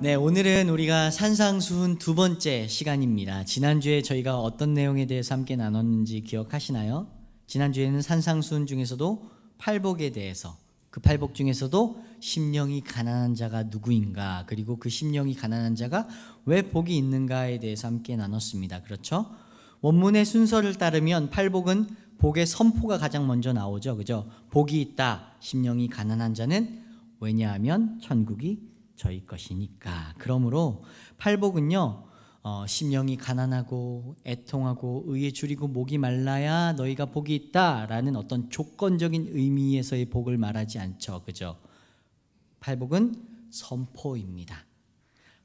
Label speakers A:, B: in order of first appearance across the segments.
A: 네, 오늘은 우리가 산상수훈 두 번째 시간입니다. 지난주에 저희가 어떤 내용에 대해서 함께 나눴는지 기억하시나요? 지난주에는 산상수훈 중에서도 팔복에 대해서, 그 팔복 중에서도 심령이 가난한 자가 누구인가, 그리고 그 심령이 가난한 자가 왜 복이 있는가에 대해서 함께 나눴습니다. 그렇죠? 원문의 순서를 따르면 팔복은 복의 선포가 가장 먼저 나오죠. 그죠? 복이 있다, 심령이 가난한 자는, 왜냐하면 천국이 저희 것이니까. 그러므로 팔복은요, 심령이 가난하고 애통하고 의에 줄이고 목이 말라야 너희가 복이 있다라는 어떤 조건적인 의미에서의 복을 말하지 않죠. 그죠? 팔복은 선포입니다.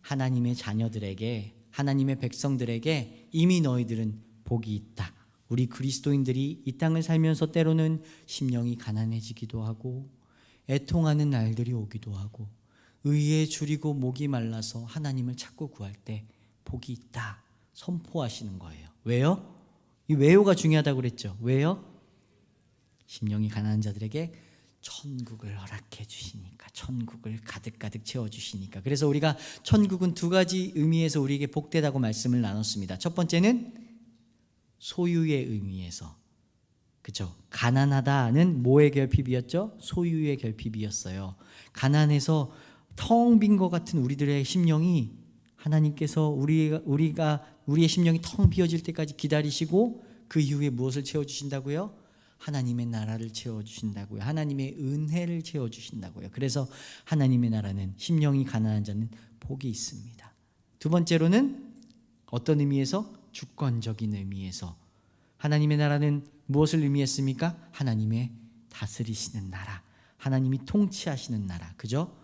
A: 하나님의 자녀들에게, 하나님의 백성들에게 이미 너희들은 복이 있다. 우리 그리스도인들이 이 땅을 살면서 때로는 심령이 가난해지기도 하고 애통하는 날들이 오기도 하고 의에 줄이고 목이 말라서 하나님을 찾고 구할 때 복이 있다 선포하시는 거예요. 왜요? 이 왜요가 중요하다고 그랬죠. 왜요? 심령이 가난한 자들에게 천국을 허락해 주시니까, 천국을 가득가득 채워주시니까. 그래서 우리가 천국은 두 가지 의미에서 우리에게 복되다고 말씀을 나눴습니다. 첫 번째는 소유의 의미에서, 그죠? 가난하다는 뭐의 결핍이었죠? 소유의 결핍이었어요. 가난해서 텅 빈 것 같은 우리들의 심령이 하나님께서 우리의 심령이 텅 비어질 때까지 기다리시고 그 이후에 무엇을 채워주신다고요? 하나님의 나라를 채워주신다고요. 하나님의 은혜를 채워주신다고요. 그래서 하나님의 나라는, 심령이 가난한 자는 복이 있습니다. 두 번째로는 어떤 의미에서? 주권적인 의미에서. 하나님의 나라는 무엇을 의미했습니까? 하나님의 다스리시는 나라, 하나님이 통치하시는 나라. 그죠?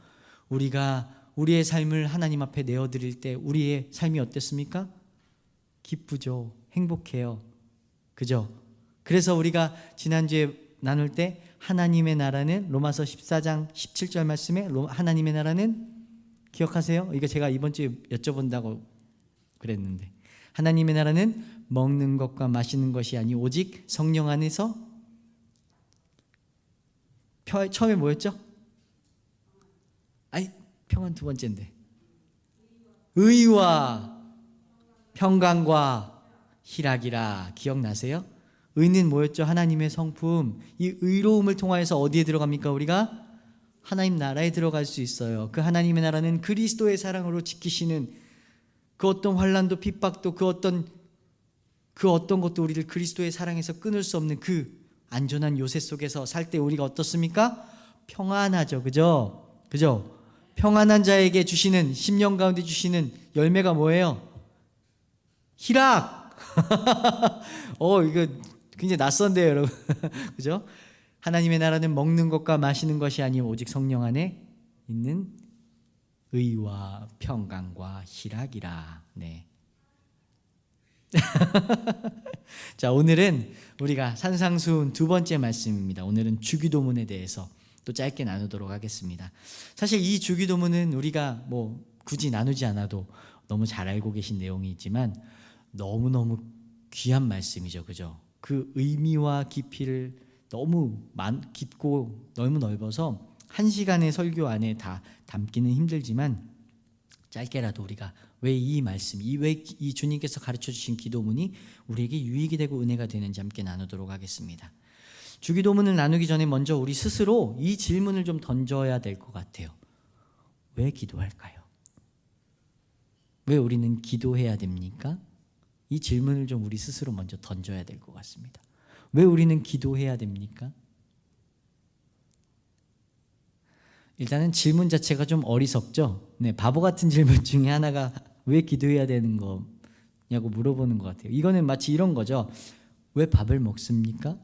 A: 우리가 우리의 삶을 하나님 앞에 내어드릴 때 우리의 삶이 어땠습니까? 기쁘죠. 행복해요. 그죠? 그래서 우리가 지난주에 나눌 때 하나님의 나라는, 로마서 14장 17절 말씀에 하나님의 나라는 기억하세요? 이거 제가 이번 주에 여쭤본다고 그랬는데, 하나님의 나라는 먹는 것과 마시는 것이 아니 오직 성령 안에서, 처음에 뭐였죠? 평안 두 번째인데, 의와 평강과 희락이라. 기억나세요? 의는 뭐였죠? 하나님의 성품. 이 의로움을 통하여서 어디에 들어갑니까? 우리가 하나님 나라에 들어갈 수 있어요. 그 하나님의 나라는 그리스도의 사랑으로 지키시는, 그 어떤 환난도 핍박도 그 어떤 것도 우리를 그리스도의 사랑에서 끊을 수 없는 그 안전한 요새 속에서 살 때 우리가 어떻습니까? 평안하죠. 그죠? 그죠? 평안한 자에게 주시는, 심령 가운데 주시는 열매가 뭐예요? 희락. 이거 굉장히 낯선데요, 여러분. 그죠? 하나님의 나라는 먹는 것과 마시는 것이 아니요 오직 성령 안에 있는 의와 평강과 희락이라. 네. 자, 오늘은 우리가 산상수훈 두 번째 말씀입니다. 오늘은 주기도문에 대해서 또 짧게 나누도록 하겠습니다. 사실 이 주기도문은 우리가 굳이 나누지 않아도 너무 잘 알고 계신 내용이지만 너무너무 귀한 말씀이죠. 그죠? 그 의미와 깊이를 너무 깊고 너무 넓어서 한 시간의 설교 안에 다 담기는 힘들지만 짧게라도 우리가 왜 이 말씀, 왜 이 주님께서 가르쳐 주신 기도문이 우리에게 유익이 되고 은혜가 되는지 함께 나누도록 하겠습니다. 주기도문을 나누기 전에 먼저 우리 스스로 이 질문을 좀 던져야 될 것 같아요. 왜 기도할까요? 왜 우리는 기도해야 됩니까? 이 질문을 좀 우리 스스로 먼저 던져야 될 것 같습니다. 왜 우리는 기도해야 됩니까? 일단은 질문 자체가 좀 어리석죠. 네, 바보 같은 질문 중에 하나가 왜 기도해야 되는 거냐고 물어보는 것 같아요. 이거는 마치 이런 거죠. 왜 밥을 먹습니까?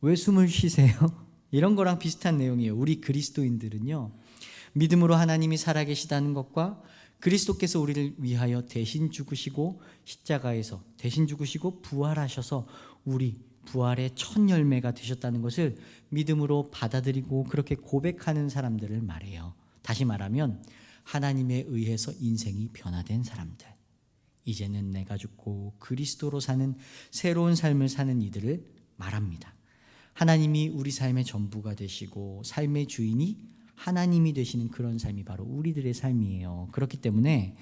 A: 왜 숨을 쉬세요? 이런 거랑 비슷한 내용이에요. 우리 그리스도인들은요, 믿음으로 하나님이 살아계시다는 것과 그리스도께서 우리를 위하여 대신 죽으시고 십자가에서 대신 죽으시고 부활하셔서 우리 부활의 첫 열매가 되셨다는 것을 믿음으로 받아들이고 그렇게 고백하는 사람들을 말해요. 다시 말하면 하나님에 의해서 인생이 변화된 사람들, 이제는 내가 죽고 그리스도로 사는 새로운 삶을 사는 이들을 말합니다. 하나님이 우리 삶의 전부가 되시고 삶의 주인이 하나님이 되시는 그런 삶이 바로 우리들의 삶이에요. 그렇기 때문에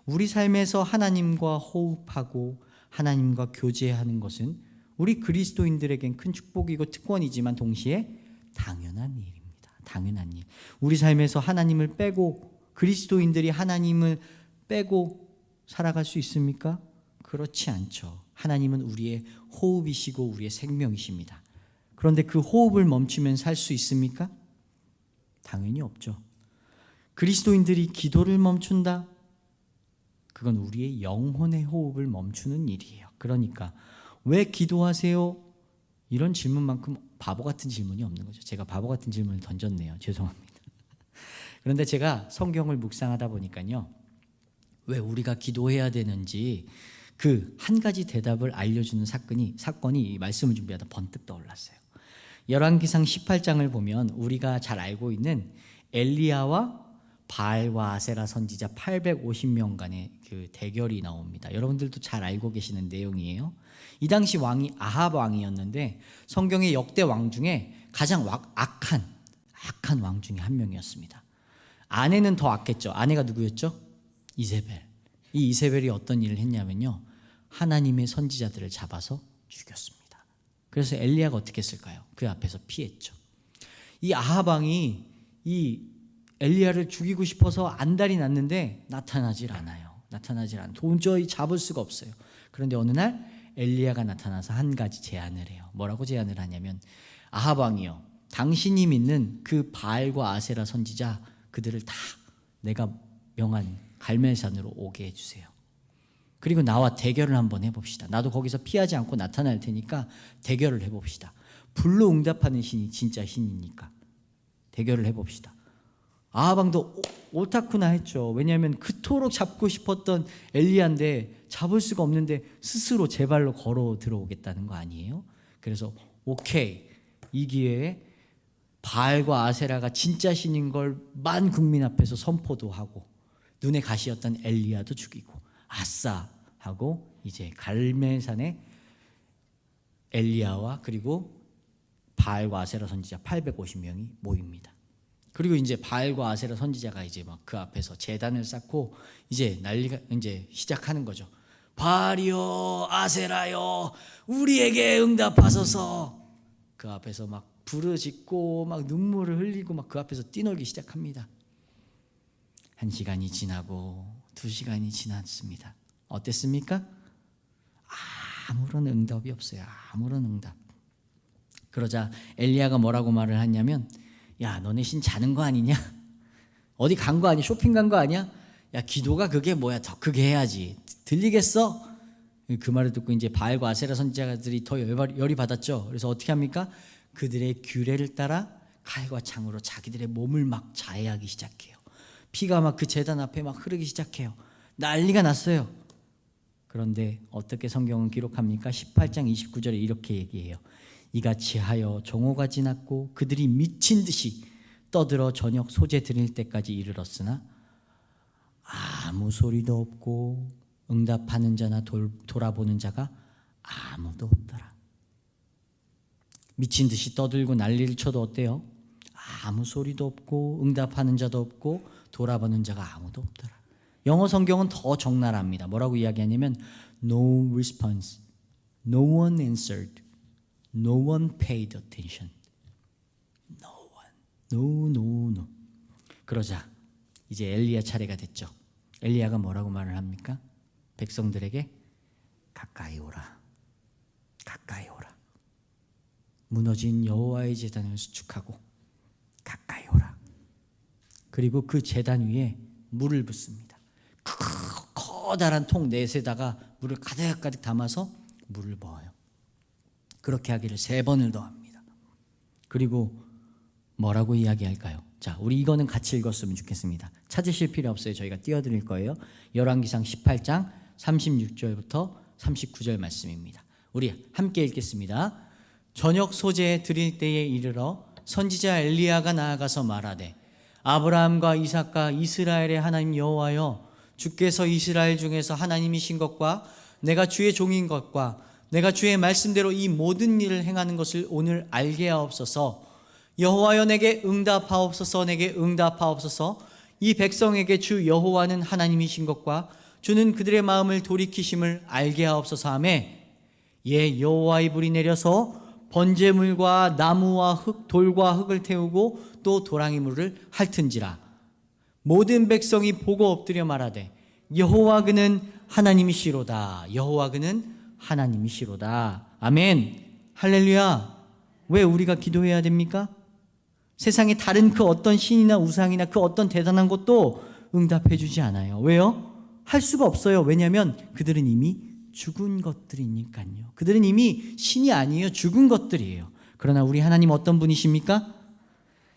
A: 우리 삶에서 하나님과 호흡하고 하나님과 교제하는 것은 우리 그리스도인들에겐 큰 축복이고 특권이지만 동시에 당연한 일입니다. 당연한 일. 우리 삶에서 하나님을 빼고, 그리스도인들이 하나님을 빼고 살아갈 수 있습니까? 그렇지 않죠. 하나님은 우리의 호흡이시고 우리의 생명이십니다. 그런데 그 호흡을 멈추면 살 수 있습니까? 당연히 없죠. 그리스도인들이 기도를 멈춘다? 그건 우리의 영혼의 호흡을 멈추는 일이에요. 그러니까 왜 기도하세요? 이런 질문만큼 바보 같은 질문이 없는 거죠. 제가 바보 같은 질문을 던졌네요. 죄송합니다. 그런데 제가 성경을 묵상하다 보니까요, 왜 우리가 기도해야 되는지 그 한 가지 대답을 알려주는 사건이 이 말씀을 준비하다 번뜩 떠올랐어요. 열왕기상 18장을 보면 우리가 잘 알고 있는 엘리야와 바알과 아세라 선지자 850명 간의 그 대결이 나옵니다. 여러분들도 잘 알고 계시는 내용이에요. 이 당시 왕이 아합 왕이었는데 성경의 역대 왕 중에 가장 악한 왕 중에 한 명이었습니다. 아내는 더 악했죠. 아내가 누구였죠? 이세벨. 이 이세벨이 어떤 일을 했냐면요, 하나님의 선지자들을 잡아서 죽였습니다. 그래서 엘리야가 어떻게 했을까요? 그 앞에서 피했죠. 이 아합 왕이 이 엘리야를 죽이고 싶어서 안달이 났는데 나타나질 않아요. 도저히 잡을 수가 없어요. 그런데 어느 날 엘리야가 나타나서 한 가지 제안을 해요. 뭐라고 제안을 하냐면, 아합 왕이요, 당신이 믿는 그 바알과 아세라 선지자 그들을 다 내가 명한 갈멜산으로 오게 해주세요. 그리고 나와 대결을 한번 해봅시다. 나도 거기서 피하지 않고 나타날 테니까 대결을 해봅시다. 불로 응답하는 신이 진짜 신이니까 대결을 해봅시다. 아합 왕도 옳다구나 했죠. 왜냐하면 그토록 잡고 싶었던 엘리야인데 잡을 수가 없는데 스스로 제 발로 걸어 들어오겠다는 거 아니에요? 그래서 오케이, 이 기회에 바알과 아세라가 진짜 신인 걸 만 국민 앞에서 선포도 하고 눈에 가시였던 엘리야도 죽이고 아싸 하고 이제 갈멜산에 엘리야와 그리고 바알과 아세라 선지자 850명이 모입니다. 그리고 이제 바알과 아세라 선지자가 이제 막 그 앞에서 제단을 쌓고 이제 난리가 이제 시작하는 거죠. 바알이요, 아세라요, 우리에게 응답하소서. 그 앞에서 막 부르짖고 막 눈물을 흘리고 막 그 앞에서 뛰놀기 시작합니다. 1시간이 지나고 2시간이 지났습니다. 어땠습니까? 아무런 응답이 없어요. 아무런 응답. 그러자 엘리야가 뭐라고 말을 하냐면, 야, 너네 신 자는 거 아니냐? 어디 간 거 아니야? 쇼핑 간 거 아니야? 야, 기도가 그게 뭐야? 더 크게 해야지. 들리겠어? 그 말을 듣고 이제 바알과 아세라 선지자들이 더 열이 받았죠. 그래서 어떻게 합니까? 그들의 규례를 따라 칼과 창으로 자기들의 몸을 막 자해하기 시작해요. 피가 막 그 제단 앞에 막 흐르기 시작해요. 난리가 났어요. 그런데 어떻게 성경은 기록합니까? 18장 29절에 이렇게 얘기해요. 이같이 하여 정오가 지났고 그들이 미친 듯이 떠들어 저녁 소재 드릴 때까지 이르렀으나 아무 소리도 없고 응답하는 자나 돌아보는 자가 아무도 없더라. 미친 듯이 떠들고 난리를 쳐도 어때요? 아무 소리도 없고 응답하는 자도 없고 돌아보는 자가 아무도 없더라. 영어 성경은 더 적나라합니다. 뭐라고 이야기하냐면 No response, no one answered, no one paid attention. No. 그러자 이제 엘리야 차례가 됐죠. 엘리야가 뭐라고 말을 합니까? 백성들에게 가까이 오라. 무너진 여호와의 제단을 수축하고 가까이 오라. 그리고 그 제단 위에 물을 붓습니다. 커다란 통 넷에다가 물을 가득 담아서 물을 부어요. 그렇게 하기를 3번을 더 합니다. 그리고 뭐라고 이야기할까요? 자, 우리 이거는 같이 읽었으면 좋겠습니다. 찾으실 필요 없어요. 저희가 띄워드릴 거예요. 열왕기상 18장 36절부터 39절 말씀입니다. 우리 함께 읽겠습니다. 저녁 소재에 드릴 때에 이르러 선지자 엘리야가 나아가서 말하되 아브라함과 이삭과 이스라엘의 하나님 여호와여, 주께서 이스라엘 중에서 하나님이신 것과 내가 주의 종인 것과 내가 주의 말씀대로 이 모든 일을 행하는 것을 오늘 알게 하옵소서. 여호와여 내게 응답하옵소서, 내게 응답하옵소서. 이 백성에게 주 여호와는 하나님이신 것과 주는 그들의 마음을 돌이키심을 알게 하옵소서 하매, 예, 여호와의 불이 내려서 번제물과 나무와 흙, 돌과 흙을 태우고 또 도랑이 물을 핥은지라. 모든 백성이 보고 엎드려 말하되 여호와 그는 하나님이시로다. 여호와 그는 하나님이시로다. 아멘. 할렐루야. 왜 우리가 기도해야 됩니까? 세상에 다른 그 어떤 신이나 우상이나 그 어떤 대단한 것도 응답해 주지 않아요. 왜요? 할 수가 없어요. 왜냐하면 그들은 이미 죽은 것들이니까요. 그들은 이미 신이 아니에요. 죽은 것들이에요. 그러나 우리 하나님 어떤 분이십니까?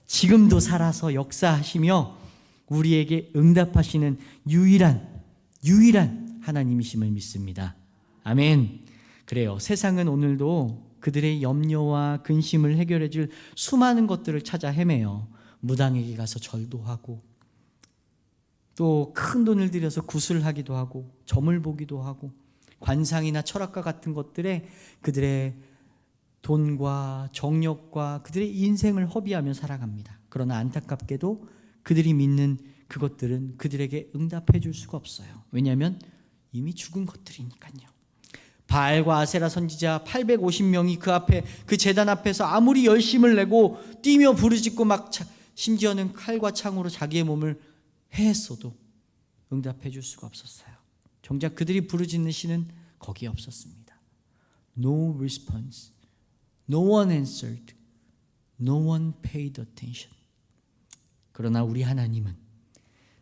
A: 지금도 살아서 역사하시며 우리에게 응답하시는 유일한 하나님이심을 믿습니다. 아멘. 그래요. 세상은 오늘도 그들의 염려와 근심을 해결해 줄 수많은 것들을 찾아 헤매요. 무당에게 가서 절도 하고 또 큰 돈을 들여서 구슬하기도 하고 점을 보기도 하고 관상이나 철학과 같은 것들에 그들의 돈과 정력과 그들의 인생을 허비하며 살아갑니다. 그러나 안타깝게도 그들이 믿는 그것들은 그들에게 응답해 줄 수가 없어요. 왜냐하면 이미 죽은 것들이니까요. 바알과 아세라 선지자 850명이 그 앞에, 그 제단 앞에서 아무리 열심을 내고 뛰며 부르짖고 막 심지어는 칼과 창으로 자기의 몸을 해했어도 응답해 줄 수가 없었어요. 정작 그들이 부르짖는 신은 거기에 없었습니다. No response, no one answered, no one paid attention. 그러나 우리 하나님은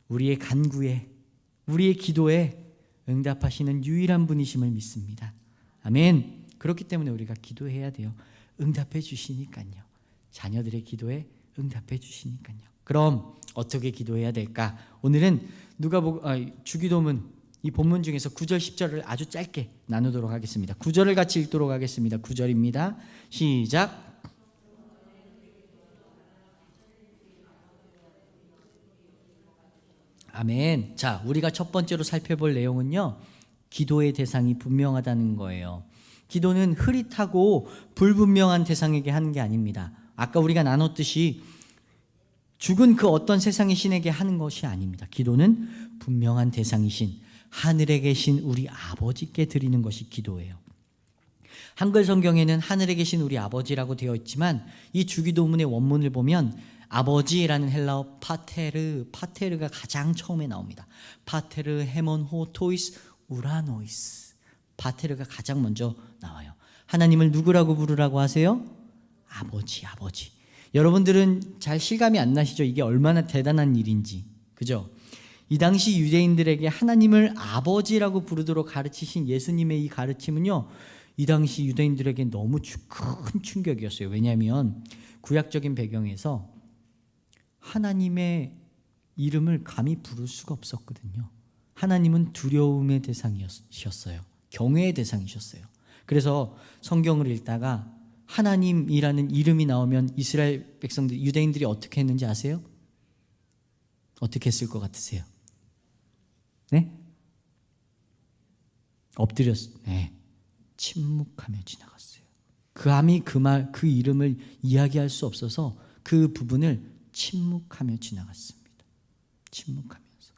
A: 우리의 간구에, 우리의 기도에 응답하시는 유일한 분이심을 믿습니다. 아멘. 그렇기 때문에 우리가 기도해야 돼요. 응답해 주시니까요. 자녀들의 기도에 응답해 주시니까요. 그럼 어떻게 기도해야 될까? 오늘은 주기도문 이 본문 중에서 9절 10절을 아주 짧게 나누도록 하겠습니다. 9절을 같이 읽도록 하겠습니다. 9절입니다. 시작. 아멘. 자, 우리가 첫 번째로 살펴볼 내용은요, 기도의 대상이 분명하다는 거예요. 기도는 흐릿하고 불분명한 대상에게 하는 게 아닙니다. 아까 우리가 나눴듯이 죽은 그 어떤 세상의 신에게 하는 것이 아닙니다. 기도는 분명한 대상이신 하늘에 계신 우리 아버지께 드리는 것이 기도예요. 한글 성경에는 하늘에 계신 우리 아버지라고 되어 있지만 이 주기도문의 원문을 보면 아버지라는 헬라어 파테르가 가장 처음에 나옵니다. 파테르, 헤몬호, 토이스, 우라노이스. 파테르가 가장 먼저 나와요. 하나님을 누구라고 부르라고 하세요? 아버지. 여러분들은 잘 실감이 안 나시죠? 이게 얼마나 대단한 일인지. 그죠? 이 당시 유대인들에게 하나님을 아버지라고 부르도록 가르치신 예수님의 이 가르침은요, 이 당시 유대인들에게 너무 큰 충격이었어요. 왜냐하면 구약적인 배경에서 하나님의 이름을 감히 부를 수가 없었거든요. 하나님은 두려움의 대상이셨어요. 경외의 대상이셨어요. 그래서 성경을 읽다가 하나님이라는 이름이 나오면 이스라엘 백성들, 유대인들이 어떻게 했는지 아세요? 어떻게 했을 것 같으세요? 네? 엎드렸어요. 네. 침묵하며 지나갔어요. 감히 그 이름을 이야기할 수 없어서 그 부분을 침묵하며 지나갔습니다. 침묵하면서.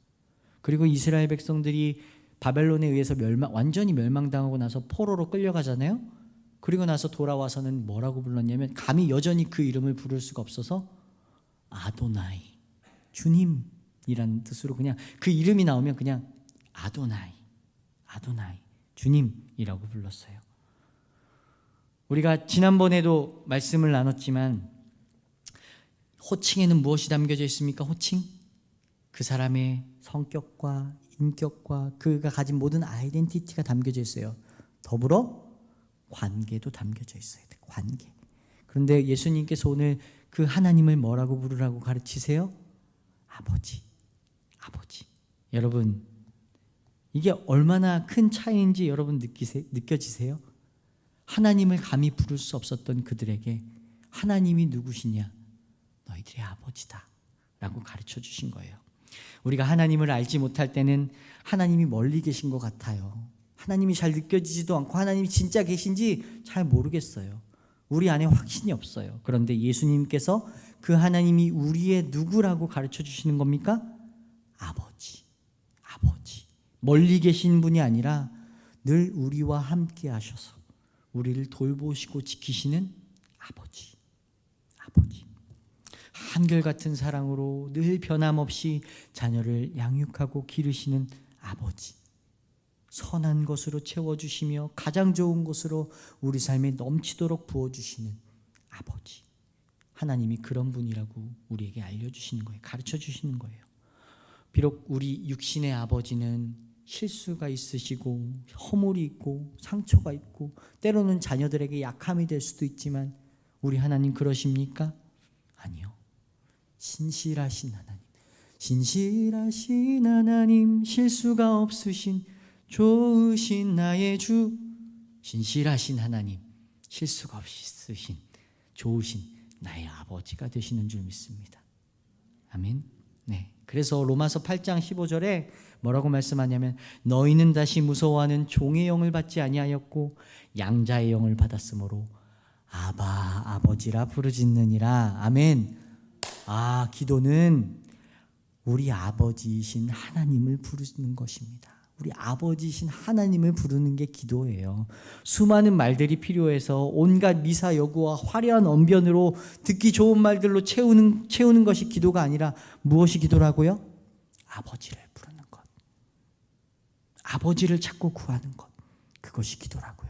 A: 그리고 이스라엘 백성들이 바벨론에 의해서 완전히 멸망당하고 나서 포로로 끌려가잖아요. 그리고 나서 돌아와서는 뭐라고 불렀냐면 감히 여전히 그 이름을 부를 수가 없어서 아도나이, 주님이라는 뜻으로 그냥 그 이름이 나오면 그냥 아도나이, 주님이라고 불렀어요. 우리가 지난번에도 말씀을 나눴지만 호칭에는 무엇이 담겨져 있습니까? 호칭? 그 사람의 성격과 인격과 그가 가진 모든 아이덴티티가 담겨져 있어요. 더불어 관계도 담겨져 있어요. 관계. 그런데 예수님께서 오늘 그 하나님을 뭐라고 부르라고 가르치세요? 아버지. 여러분, 이게 얼마나 큰 차이인지 여러분 느껴지세요? 하나님을 감히 부를 수 없었던 그들에게 하나님이 누구시냐? 너희들의 아버지다 라고 가르쳐 주신 거예요. 우리가 하나님을 알지 못할 때는 하나님이 멀리 계신 것 같아요. 하나님이 잘 느껴지지도 않고 하나님이 진짜 계신지 잘 모르겠어요. 우리 안에 확신이 없어요. 그런데 예수님께서 그 하나님이 우리의 누구라고 가르쳐 주시는 겁니까? 아버지. 아버지. 멀리 계신 분이 아니라 늘 우리와 함께 하셔서 우리를 돌보시고 지키시는 아버지. 아버지. 한결같은 사랑으로 늘 변함없이 자녀를 양육하고 기르시는 아버지. 선한 것으로 채워주시며 가장 좋은 것으로 우리 삶에 넘치도록 부어주시는 아버지. 하나님이 그런 분이라고 우리에게 알려주시는 거예요. 가르쳐주시는 거예요. 비록 우리 육신의 아버지는 실수가 있으시고 허물이 있고 상처가 있고 때로는 자녀들에게 약함이 될 수도 있지만 우리 하나님 그러십니까? 아니요. 신실하신 하나님, 신실하신 하나님, 실수가 없으신 좋으신 나의 주. 신실하신 하나님, 실수가 없으신 좋으신 나의 아버지가 되시는 줄 믿습니다. 아멘. 네. 그래서 로마서 8장 15절에 뭐라고 말씀하냐면 너희는 다시 무서워하는 종의 영을 받지 아니하였고 양자의 영을 받았으므로 아바 아버지라 부르짖느니라. 아멘. 기도는 우리 아버지이신 하나님을 부르는 것입니다. 우리 아버지이신 하나님을 부르는 게 기도예요. 수많은 말들이 필요해서 온갖 미사여구와 화려한 언변으로 듣기 좋은 말들로 채우는 것이 기도가 아니라 무엇이 기도라고요? 아버지를 부르는 것. 아버지를 찾고 구하는 것. 그것이 기도라고요.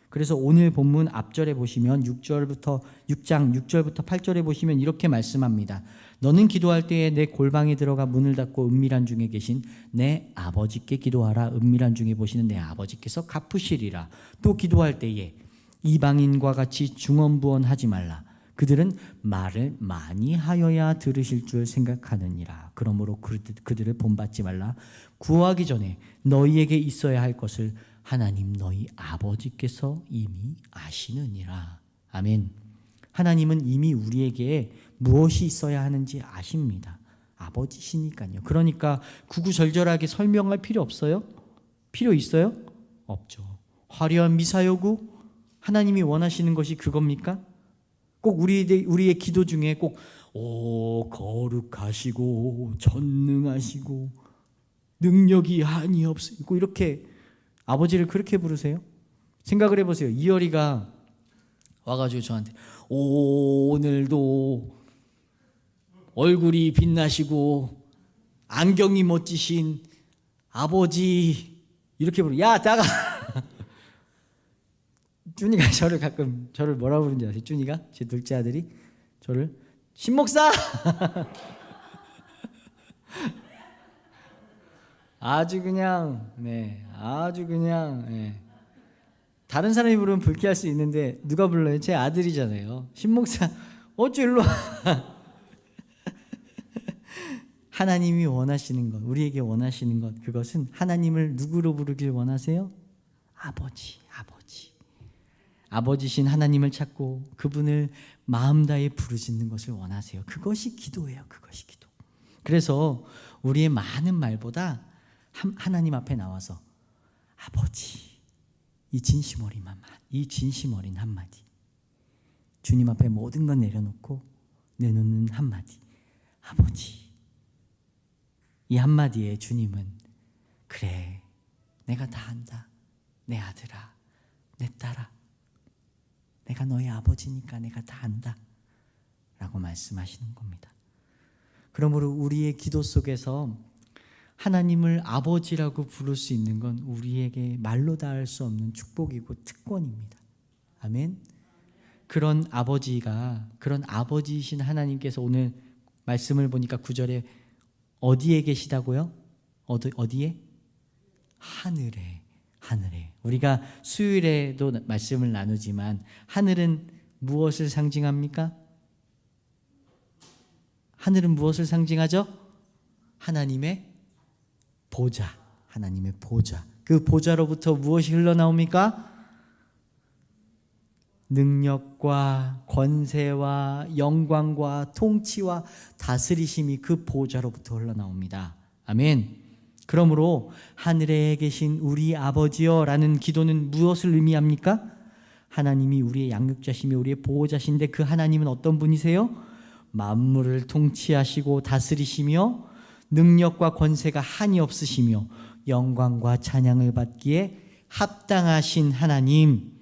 A: 그래서 오늘 본문 앞절에 보시면 6장 6절부터 8절에 보시면 이렇게 말씀합니다. 너는 기도할 때에 내 골방에 들어가 문을 닫고 은밀한 중에 계신 내 아버지께 기도하라. 은밀한 중에 보시는 내 아버지께서 갚으시리라. 또 기도할 때에 이방인과 같이 중언부언하지 말라. 그들은 말을 많이 하여야 들으실 줄 생각하느니라. 그러므로 그들을 본받지 말라. 구하기 전에 너희에게 있어야 할 것을 하나님 너희 아버지께서 이미 아시느니라. 아멘. 하나님은 이미 우리에게 무엇이 있어야 하는지 아십니다. 아버지시니까요. 그러니까 구구절절하게 설명할 필요 없어요? 필요 있어요? 없죠. 화려한 미사여구? 하나님이 원하시는 것이 그겁니까? 꼭 우리의 기도 중에 꼭 거룩하시고 전능하시고 능력이 한이 없으시고 이렇게 아버지를 그렇게 부르세요? 생각을 해보세요. 이효리가 와가지고 저한테 오늘도 얼굴이 빛나시고 안경이 멋지신 아버지 이렇게 부르. 야 나가. 준이가 저를 뭐라 부르는지 아세요? 준이가 제 둘째 아들이 저를 신목사. 아주 그냥 다른 사람이 부르면 불쾌할 수 있는데 누가 불러요? 제 아들이잖아요. 신목사 어쭈 일로 와. 하나님이 원하시는 것, 우리에게 원하시는 것, 그것은 하나님을 누구로 부르길 원하세요? 아버지신 하나님을 찾고 그분을 마음 다해 부르짖는 것을 원하세요. 그것이 기도예요. 그것이 기도. 그래서 우리의 많은 말보다 하나님 앞에 나와서 아버지, 이 진심 어린 한마디, 주님 앞에 모든 건 내려놓고 내놓는 한마디, 아버지. 이 한마디에 주님은 그래, 내가 다 안다. 내 아들아, 내 딸아, 내가 너의 아버지니까 내가 다 안다 라고 말씀하시는 겁니다. 그러므로 우리의 기도 속에서 하나님을 아버지라고 부를 수 있는 건 우리에게 말로 다 할 수 없는 축복이고 특권입니다. 아멘. 그런 아버지이신 하나님께서 오늘 말씀을 보니까 9절에 어디에 계시다고요? 어디에? 하늘에. 우리가 수요일에도 말씀을 나누지만 하늘은 무엇을 상징합니까? 하늘은 무엇을 상징하죠? 하나님의 보좌. 그 보좌로부터 무엇이 흘러나옵니까? 능력과 권세와 영광과 통치와 다스리심이 그 보좌로부터 흘러나옵니다. 아멘. 그러므로 하늘에 계신 우리 아버지여 라는 기도는 무엇을 의미합니까? 하나님이 우리의 양육자시며 우리의 보호자신데 그 하나님은 어떤 분이세요? 만물을 통치하시고 다스리시며 능력과 권세가 한이 없으시며 영광과 찬양을 받기에 합당하신 하나님,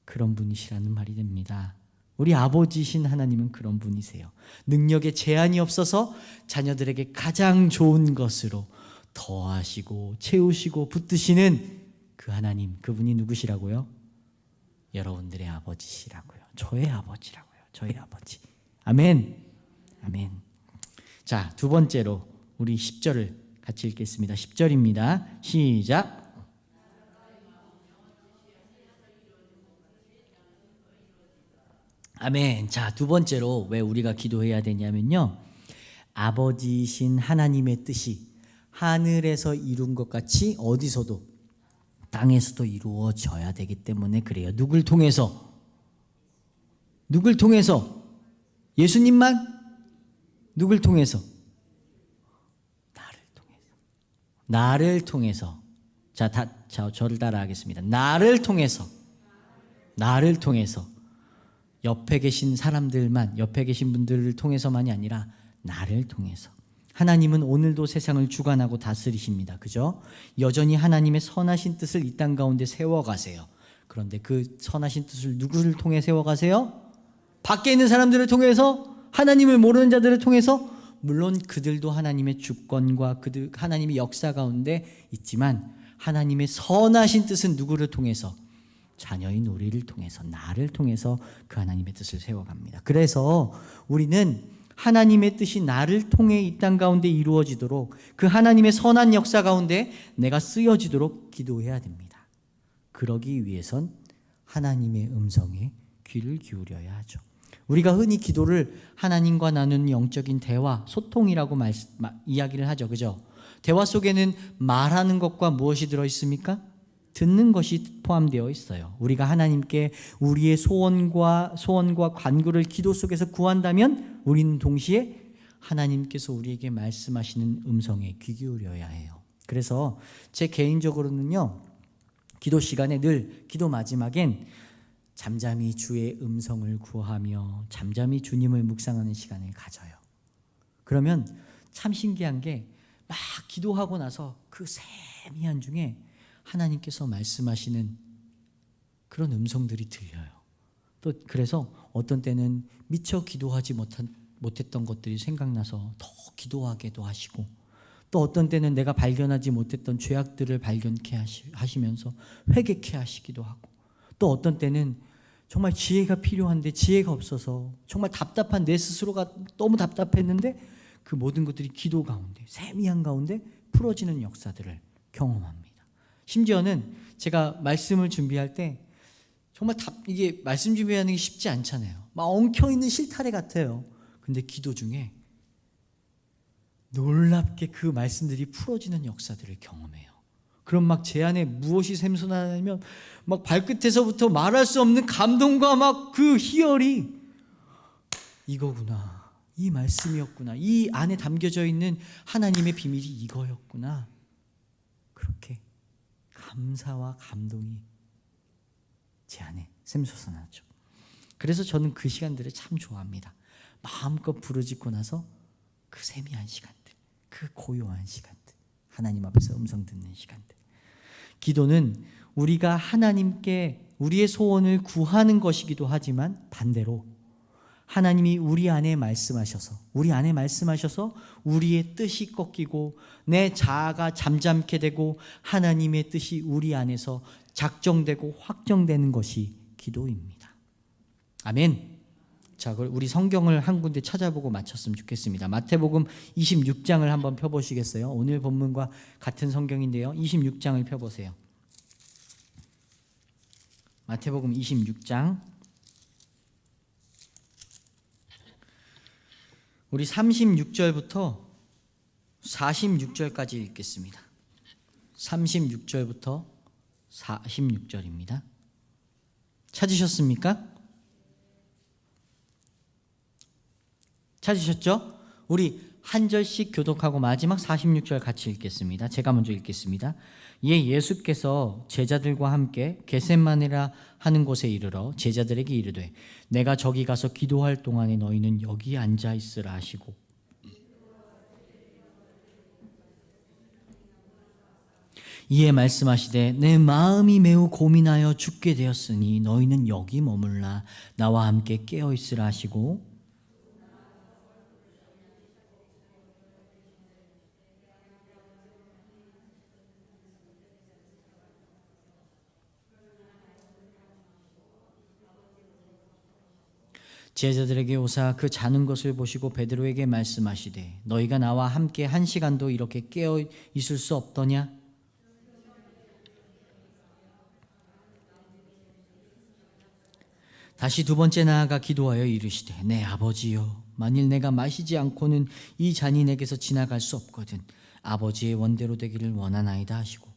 A: 그런 분이시라는 말이 됩니다. 우리 아버지신 하나님은 그런 분이세요. 능력에 제한이 없어서 자녀들에게 가장 좋은 것으로 더하시고 채우시고 붙드시는 그 하나님, 그분이 누구시라고요? 여러분들의 아버지시라고요. 저의 아버지라고요. 저의 아버지. 아멘. 아멘. 자, 두 번째로 우리 10절을 같이 읽겠습니다. 10절입니다. 시작. 아멘. 자, 두 번째로 왜 우리가 기도해야 되냐면요, 아버지신 하나님의 뜻이 하늘에서 이룬 것 같이 어디서도 땅에서도 이루어져야 되기 때문에 그래요. 누굴 통해서? 누굴 통해서? 예수님만? 누굴 통해서? 나를 통해서. 나를 통해서. 자, 저를 따라하겠습니다. 나를 통해서. 나를 통해서. 옆에 계신 사람들만, 옆에 계신 분들을 통해서만이 아니라 나를 통해서. 하나님은 오늘도 세상을 주관하고 다스리십니다. 그죠? 여전히 하나님의 선하신 뜻을 이 땅 가운데 세워가세요. 그런데 그 선하신 뜻을 누구를 통해 세워가세요? 밖에 있는 사람들을 통해서? 하나님을 모르는 자들을 통해서? 물론 그들도 하나님의 주권과 하나님의 역사 가운데 있지만 하나님의 선하신 뜻은 누구를 통해서? 자녀인 우리를 통해서, 나를 통해서 그 하나님의 뜻을 세워갑니다. 그래서 우리는 하나님의 뜻이 나를 통해 이 땅 가운데 이루어지도록, 그 하나님의 선한 역사 가운데 내가 쓰여지도록 기도해야 됩니다. 그러기 위해선 하나님의 음성에 귀를 기울여야 하죠. 우리가 흔히 기도를 하나님과 나누는 영적인 대화, 소통이라고 이야기를 하죠. 그죠? 대화 속에는 말하는 것과 무엇이 들어있습니까? 듣는 것이 포함되어 있어요. 우리가 하나님께 우리의 소원과 간구를 기도 속에서 구한다면 우리는 동시에 하나님께서 우리에게 말씀하시는 음성에 귀 기울여야 해요. 그래서 제 개인적으로는요, 기도 시간에 늘 기도 마지막엔 잠잠히 주의 음성을 구하며 잠잠히 주님을 묵상하는 시간을 가져요. 그러면 참 신기한 게 막 기도하고 나서 그 세미한 중에 하나님께서 말씀하시는 그런 음성들이 들려요. 또 그래서 어떤 때는 미처 기도하지 못했던 것들이 생각나서 더 기도하게도 하시고, 또 어떤 때는 내가 발견하지 못했던 죄악들을 발견케 하시면서 회개케 하시기도 하고, 또 어떤 때는 정말 지혜가 필요한데 지혜가 없어서 정말 답답한 내 스스로가 너무 답답했는데 그 모든 것들이 기도 가운데, 세미한 가운데 풀어지는 역사들을 경험합니다. 심지어는 제가 말씀을 준비할 때 정말 이게 말씀 준비하는 게 쉽지 않잖아요. 막 엉켜있는 실타래 같아요. 근데 기도 중에 놀랍게 그 말씀들이 풀어지는 역사들을 경험해요. 그럼 막 제 안에 무엇이 샘솟아나면 막 발끝에서부터 말할 수 없는 감동과 막 그 희열이, 이거구나, 이 말씀이었구나, 이 안에 담겨져 있는 하나님의 비밀이 이거였구나, 그렇게 감사와 감동이 제 안에 샘솟아나죠. 그래서 저는 그 시간들을 참 좋아합니다. 마음껏 부르짖고 나서 그 세미한 시간들, 그 고요한 시간들, 하나님 앞에서 음성 듣는 시간들. 기도는 우리가 하나님께 우리의 소원을 구하는 것이기도 하지만 반대로 하나님이 우리 안에 말씀하셔서 우리의 뜻이 꺾이고 내 자아가 잠잠케 되고 하나님의 뜻이 우리 안에서 작정되고 확정되는 것이 기도입니다. 아멘. 자, 우리 성경을 한 군데 찾아보고 마쳤으면 좋겠습니다. 마태복음 26장을 한번 펴보시겠어요? 오늘 본문과 같은 성경인데요, 26장을 펴보세요. 마태복음 26장, 우리 36절부터 46절까지 읽겠습니다. 36절부터 46절입니다. 찾으셨습니까? 찾으셨죠? 우리 한 절씩 교독하고 마지막 46절 같이 읽겠습니다. 제가 먼저 읽겠습니다. 예수께서 제자들과 함께 겟셋마네라 하는 곳에 이르러 제자들에게 이르되 내가 저기 가서 기도할 동안에 너희는 여기 앉아 있으라 하시고 이에 말씀하시되 내 마음이 매우 고민하여 죽게 되었으니 너희는 여기 머물라 나와 함께 깨어 있으라 하시고 제자들에게 오사 그 자는 것을 보시고 베드로에게 말씀하시되 너희가 나와 함께 한 시간도 이렇게 깨어 있을 수 없더냐? 다시 두 번째 나아가 기도하여 이르시되 내 아버지여 만일 내가 마시지 않고는 이 잔이 내게서 지나갈 수 없거든 아버지의 원대로 되기를 원하나이다 하시고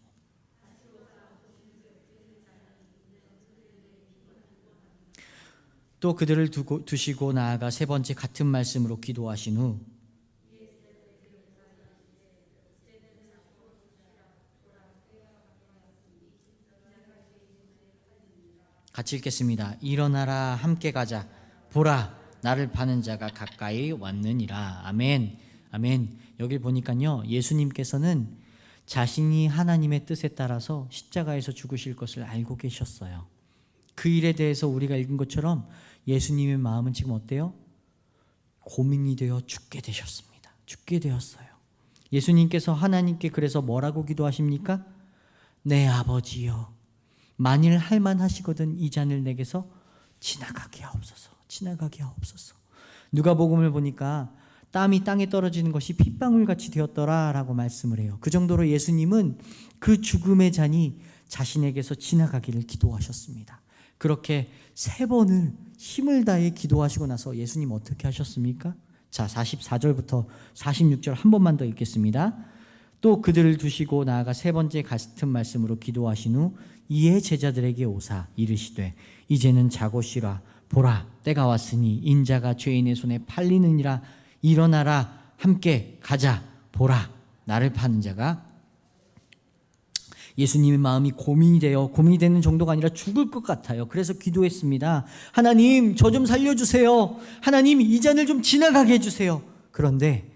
A: 또 그들을 두시고 나아가 세 번째 같은 말씀으로 기도하신 후 같이 읽겠습니다. 일어나라 함께 가자 보라 나를 파는 자가 가까이 왔느니라. 아멘. 아멘. 여기 보니까요 예수님께서는 자신이 하나님의 뜻에 따라서 십자가에서 죽으실 것을 알고 계셨어요. 그 일에 대해서 우리가 읽은 것처럼 예수님의 마음은 지금 어때요? 고민이 되어 죽게 되셨습니다. 죽게 되었어요. 예수님께서 하나님께 그래서 뭐라고 기도하십니까? 내 아버지여 만일 할만하시거든 이 잔을 내게서 지나가게 하옵소서. 지나가게 하옵소서. 누가복음을 보니까 땀이 땅에 떨어지는 것이 핏방울같이 되었더라 라고 말씀을 해요. 그 정도로 예수님은 그 죽음의 잔이 자신에게서 지나가기를 기도하셨습니다. 그렇게 세 번을 힘을 다해 기도하시고 나서 예수님 어떻게 하셨습니까? 자, 44절부터 46절 한 번만 더 읽겠습니다. 또 그들을 두시고 나아가 세 번째 같은 말씀으로 기도하신 후 이에 제자들에게 오사 이르시되 이제는 자고 쉬라 보라 때가 왔으니 인자가 죄인의 손에 팔리느니라 일어나라 함께 가자 보라 나를 파는 자가 예수님의 마음이 고민이 되는 정도가 아니라 죽을 것 같아요. 그래서 기도했습니다. 하나님 저 좀 살려주세요. 하나님 이 잔을 좀 지나가게 해주세요. 그런데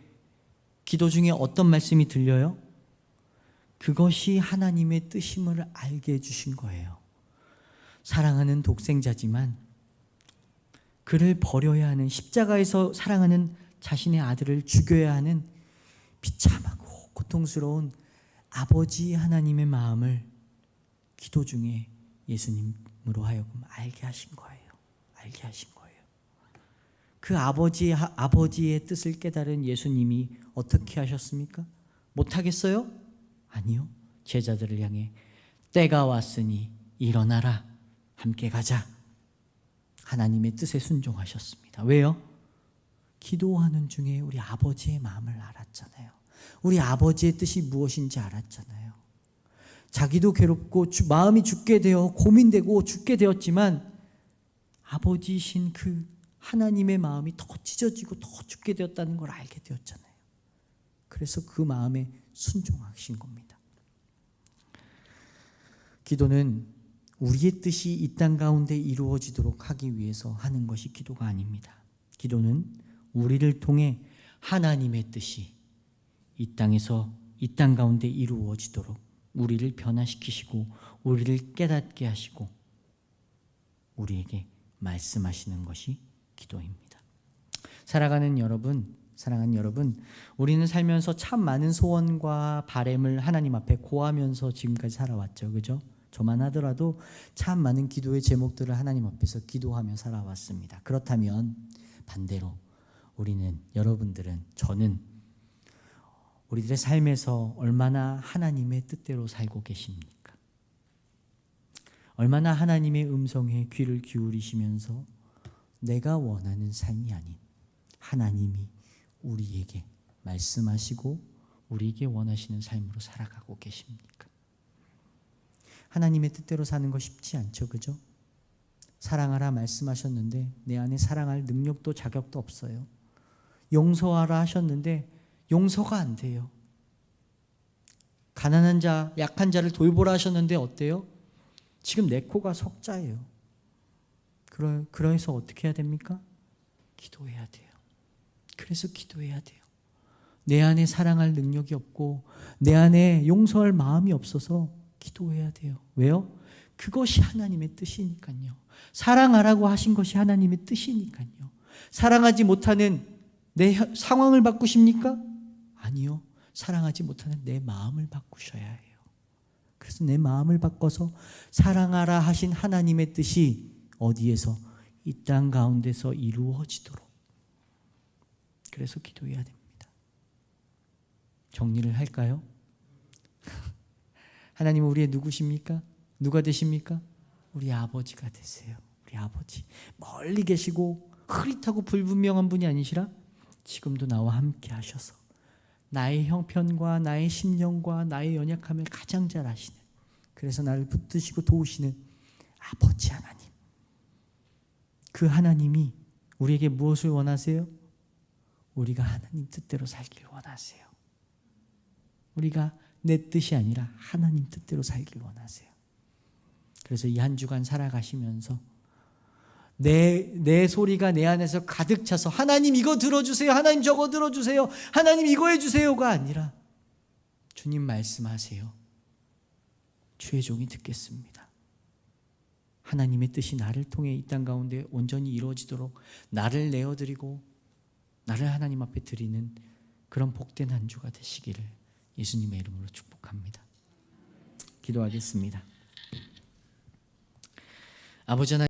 A: 기도 중에 어떤 말씀이 들려요? 그것이 하나님의 뜻임을 알게 해주신 거예요. 사랑하는 독생자지만 그를 버려야 하는 십자가에서 사랑하는 자신의 아들을 죽여야 하는 비참하고 고통스러운 아버지 하나님의 마음을 기도 중에 예수님으로 하여금 알게 하신 거예요. 알게 하신 거예요. 그 아버지의 뜻을 깨달은 예수님이 어떻게 하셨습니까? 못하겠어요? 아니요. 제자들을 향해 때가 왔으니 일어나라 함께 가자. 하나님의 뜻에 순종하셨습니다. 왜요? 기도하는 중에 우리 아버지의 마음을 알았잖아요. 우리 아버지의 뜻이 무엇인지 알았잖아요. 자기도 괴롭고 마음이 죽게 되어 고민되고 죽게 되었지만 아버지이신 그 하나님의 마음이 더 찢어지고 더 죽게 되었다는 걸 알게 되었잖아요. 그래서 그 마음에 순종하신 겁니다. 기도는 우리의 뜻이 이 땅 가운데 이루어지도록 하기 위해서 하는 것이 기도가 아닙니다. 기도는 우리를 통해 하나님의 뜻이 이 땅에서 이 땅 가운데 이루어지도록 우리를 변화시키시고 우리를 깨닫게 하시고 우리에게 말씀하시는 것이 기도입니다. 사랑하는 여러분, 우리는 살면서 참 많은 소원과 바램을 하나님 앞에 고하면서 지금까지 살아왔죠. 그죠? 저만 하더라도 참 많은 기도의 제목들을 하나님 앞에서 기도하며 살아왔습니다. 그렇다면 반대로 여러분들은, 저는 우리들의 삶에서 얼마나 하나님의 뜻대로 살고 계십니까? 얼마나 하나님의 음성에 귀를 기울이시면서 내가 원하는 삶이 아닌 하나님이 우리에게 말씀하시고 우리에게 원하시는 삶으로 살아가고 계십니까? 하나님의 뜻대로 사는 거 쉽지 않죠, 그죠? 사랑하라 말씀하셨는데 내 안에 사랑할 능력도 자격도 없어요. 용서하라 하셨는데 용서가 안 돼요. 가난한 자, 약한 자를 돌보라 하셨는데 어때요? 지금 내 코가 석자예요. 그래서 어떻게 해야 됩니까? 기도해야 돼요. 그래서 기도해야 돼요. 내 안에 사랑할 능력이 없고 내 안에 용서할 마음이 없어서 기도해야 돼요. 왜요? 그것이 하나님의 뜻이니까요. 사랑하라고 하신 것이 하나님의 뜻이니까요. 사랑하지 못하는 내 상황을 바꾸십니까? 아니요. 사랑하지 못하는 내 마음을 바꾸셔야 해요. 그래서 내 마음을 바꿔서 사랑하라 하신 하나님의 뜻이 어디에서? 이 땅 가운데서 이루어지도록. 그래서 기도해야 됩니다. 정리를 할까요? 하나님은 우리의 누구십니까? 누가 되십니까? 우리 아버지가 되세요. 우리 아버지. 멀리 계시고 흐릿하고 불분명한 분이 아니시라 지금도 나와 함께 하셔서 나의 형편과 나의 심령과 나의 연약함을 가장 잘 아시는, 그래서 나를 붙드시고 도우시는 아버지 하나님. 그 하나님이 우리에게 무엇을 원하세요? 우리가 하나님 뜻대로 살기를 원하세요. 우리가 내 뜻이 아니라 하나님 뜻대로 살기를 원하세요. 그래서 이 한 주간 살아가시면서 내 소리가 내 안에서 가득 차서 하나님 이거 들어주세요, 하나님 저거 들어주세요, 하나님 이거 해주세요가 아니라 주님 말씀하세요. 주의 종이 듣겠습니다. 하나님의 뜻이 나를 통해 이 땅 가운데 온전히 이루어지도록 나를 내어드리고 나를 하나님 앞에 드리는 그런 복된 한 주가 되시기를 예수님의 이름으로 축복합니다. 기도하겠습니다. 아버지 하나님,